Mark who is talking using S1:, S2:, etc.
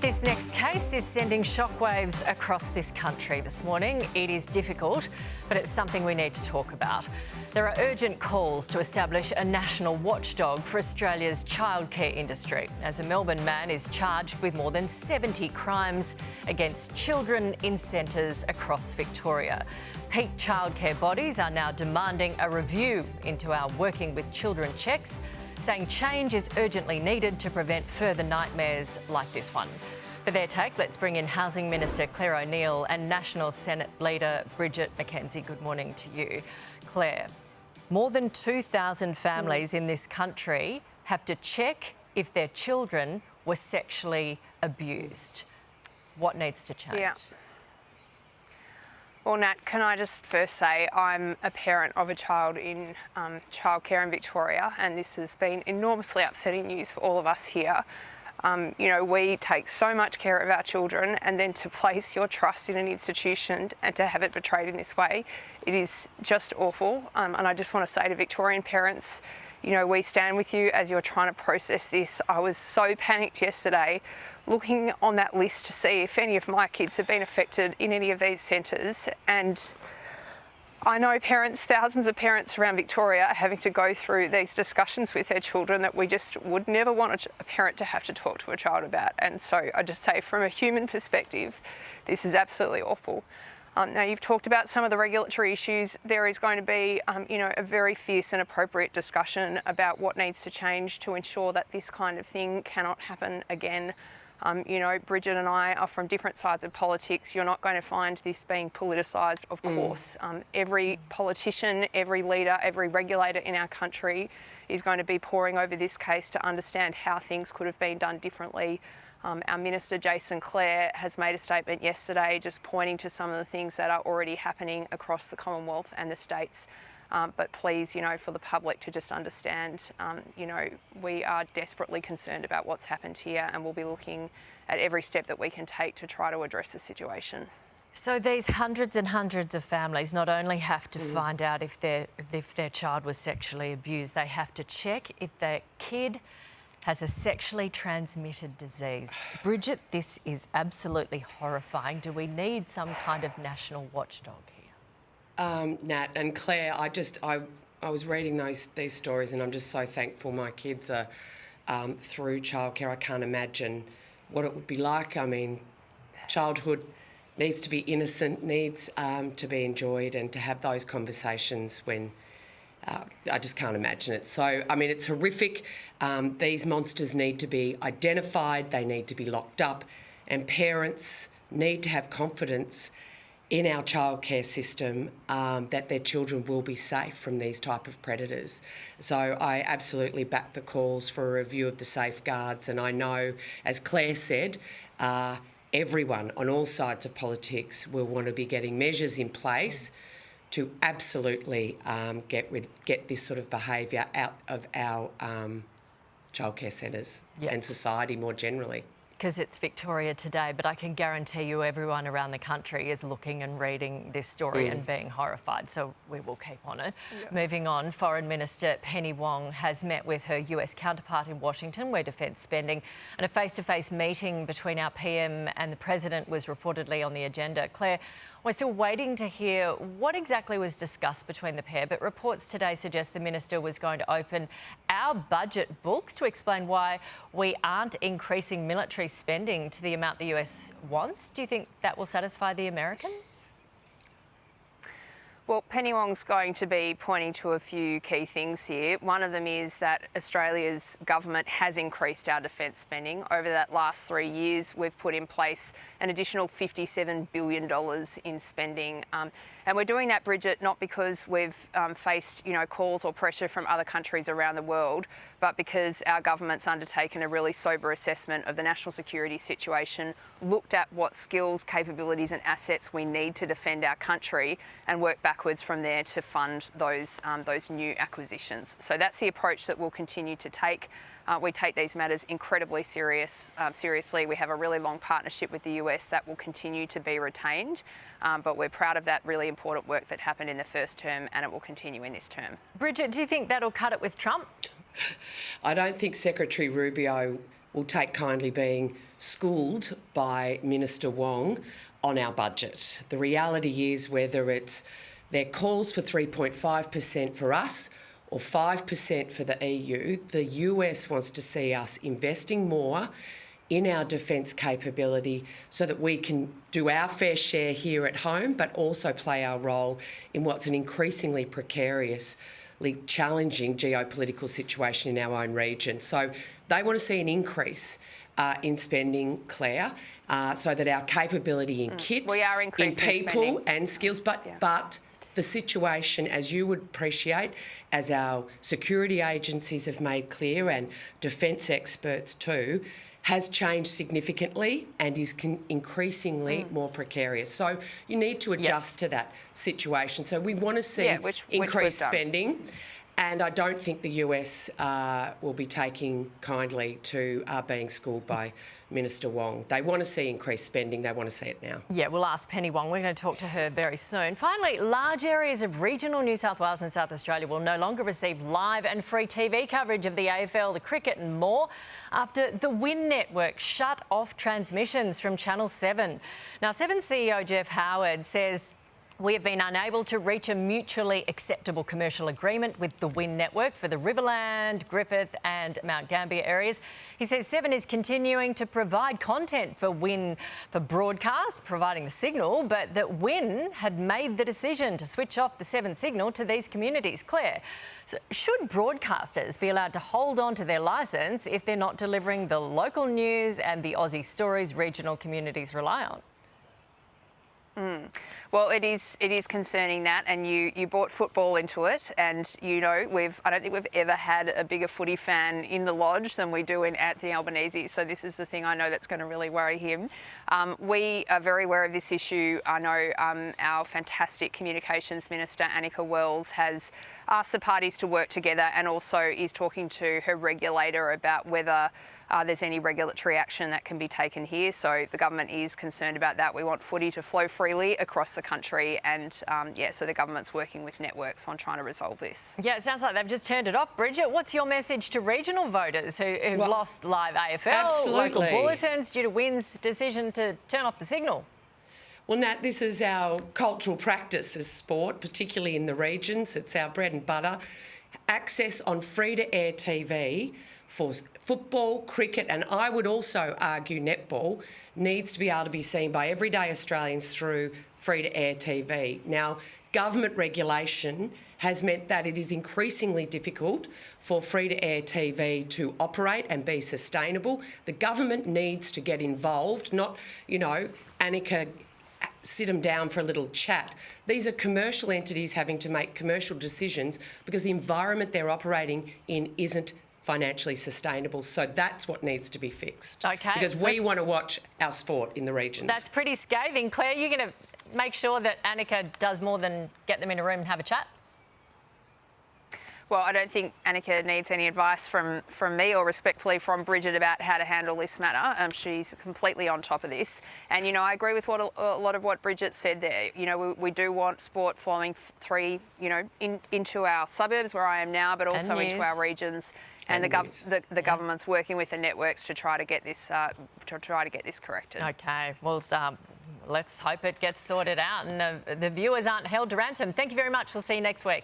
S1: This next case is sending shockwaves across this country this morning. It is difficult, but it's something we need to talk about. There are urgent calls to establish a national watchdog for Australia's childcare industry, as a Melbourne man is charged with more than 70 crimes against children in centres across Victoria. Peak childcare bodies are now demanding a review into our working with children checks, saying change is urgently needed to prevent further nightmares like this one. For their take, let's bring in Housing Minister Clare ONeal and National Senate Leader Bridget McKenzie. Good morning to you. Clare, more than 2,000 families in this country have to check if their children were sexually abused. What needs to change?
S2: Yeah. Well, Nat, can I just first say I'm a parent of a child in childcare in Victoria, and this has been enormously upsetting news for all of us here. We take so much care of our children, and then to place your trust in an institution and to have it betrayed in this way, it is just awful. And I just want to say to Victorian parents, we stand with you as you're trying to process this. I was so panicked yesterday looking on that list to see if any of my kids have been affected in any of these centres. And I know parents, thousands of parents around Victoria are having to go through these discussions with their children that we just would never want a parent to have to talk to a child about. And so I just say from a human perspective, this is absolutely awful. Now, you've talked about some of the regulatory issues. There is going to be, a very fierce and appropriate discussion about what needs to change to ensure that this kind of thing cannot happen again. Bridget and I are from different sides of politics. You're not going to find this being politicised, of course. Every politician, every leader, every regulator in our country is going to be poring over this case to understand how things could have been done differently. Our Minister, Jason Clare, has made a statement yesterday just pointing to some of the things that are already happening across the Commonwealth and the states. But please, for the public to just understand, we are desperately concerned about what's happened here, and we'll be looking at every step that we can take to try to address the situation.
S1: So these hundreds and hundreds of families not only have to find out if their child was sexually abused, they have to check if their kid has a sexually transmitted disease. Bridget, this is absolutely horrifying. Do we need some kind of national watchdog here?
S3: Nat and Claire, I was reading these stories, and I'm just so thankful my kids are through childcare. I can't imagine what it would be like. I mean, childhood needs to be innocent, needs to be enjoyed, and to have those conversations when I just can't imagine it. So, I mean, it's horrific. These monsters need to be identified, they need to be locked up, and parents need to have confidence in our childcare system that their children will be safe from these type of predators. So I absolutely back the calls for a review of the safeguards, and I know, as Claire said, everyone on all sides of politics will want to be getting measures in place to absolutely get this sort of behaviour out of our childcare centres and society more generally.
S1: Because it's Victoria today, but I can guarantee you everyone around the country is looking and reading this story and being horrified, so we will keep on it. Yeah. Moving on, Foreign Minister Penny Wong has met with her US counterpart in Washington, where defence spending and a face-to-face meeting between our PM and the President was reportedly on the agenda. Claire, we're still waiting to hear what exactly was discussed between the pair, but reports today suggest the Minister was going to open our budget books to explain why we aren't increasing military spending to the amount the US wants. Do you think that will satisfy the Americans?
S2: Well, Penny Wong's going to be pointing to a few key things here. One of them is that Australia's government has increased our defence spending. Over that last 3 years, we've put in place an additional $57 billion in spending. And we're doing that, Bridget, not because we've faced, calls or pressure from other countries around the world, but because our government's undertaken a really sober assessment of the national security situation, looked at what skills, capabilities and assets we need to defend our country, and worked backwards from there to fund those new acquisitions. So that's the approach that we'll continue to take. We take these matters incredibly seriously. We have a really long partnership with the US that will continue to be retained, but we're proud of that really important work that happened in the first term, and it will continue in this term.
S1: Bridget, do you think that'll cut it with Trump?
S3: I don't think Secretary Rubio will take kindly being schooled by Minister Wong on our budget. The reality is, whether it's their calls for 3.5% for us or 5% for the EU, the US wants to see us investing more in our defence capability so that we can do our fair share here at home, but also play our role in what's an increasingly precariously challenging geopolitical situation in our own region. So they want to see an increase in spending, Clare, so that our capability in kit, in people and skills, but the situation, as you would appreciate, as our security agencies have made clear and defence experts too, has changed significantly and is increasingly more precarious. So you need to adjust to that situation. So we want to see increased spending, and I don't think the US will be taking kindly to being schooled by Minister Wong. They want to see increased spending. They want to see it now.
S1: Yeah, we'll ask Penny Wong. We're going to talk to her very soon. Finally, large areas of regional New South Wales and South Australia will no longer receive live and free TV coverage of the AFL, the cricket and more after the WIN network shut off transmissions from Channel 7. Now, 7 CEO Jeff Howard says we have been unable to reach a mutually acceptable commercial agreement with the WIN network for the Riverland, Griffith and Mount Gambier areas. He says 7 is continuing to provide content for WIN for broadcast, providing the signal, but that WIN had made the decision to switch off the 7 signal to these communities. Clare, so should broadcasters be allowed to hold on to their licence if they're not delivering the local news and the Aussie stories regional communities rely on?
S2: Well, it is concerning, Nat, and you brought football into it, and you know I don't think we've ever had a bigger footy fan in the lodge than we do in Anthony Albanese. So this is the thing I know that's going to really worry him. We are very aware of this issue. I know our fantastic communications minister Annika Wells has asked the parties to work together, and also is talking to her regulator about whether there's any regulatory action that can be taken here. So the government is concerned about that. We want footy to flow freely across the country, and so the government's working with networks on trying to resolve this. Yeah,
S1: it sounds like they've just turned it off. Bridget, what's your message to regional voters who've lost live AFL, local bulletins due to WIN's decision to turn off the signal?
S3: Well, Nat, this is our cultural practice as sport, particularly in the regions. It's our bread and butter. Access on free-to-air TV for football, cricket, and I would also argue netball needs to be able to be seen by everyday Australians through free-to-air TV. Now, government regulation has meant that it is increasingly difficult for free-to-air TV to operate and be sustainable. The government needs to get involved, not, Annika, sit them down for a little chat. These are commercial entities having to make commercial decisions because the environment they're operating in isn't financially sustainable. So that's what needs to be fixed.
S1: Okay.
S3: Because we want to watch our sport in the regions.
S1: That's pretty scathing. Clare, you're going to make sure that Annika does more than get them in a room and have a chat?
S2: Well, I don't think Annika needs any advice from me or respectfully from Bridget about how to handle this matter. She's completely on top of this. And, I agree with a lot of what Bridget said there. We do want sport flowing into our suburbs where I am now, but also into our regions. And the government's working with the networks to try to get this corrected.
S1: Okay. Well, let's hope it gets sorted out and the viewers aren't held to ransom. Thank you very much. We'll see you next week.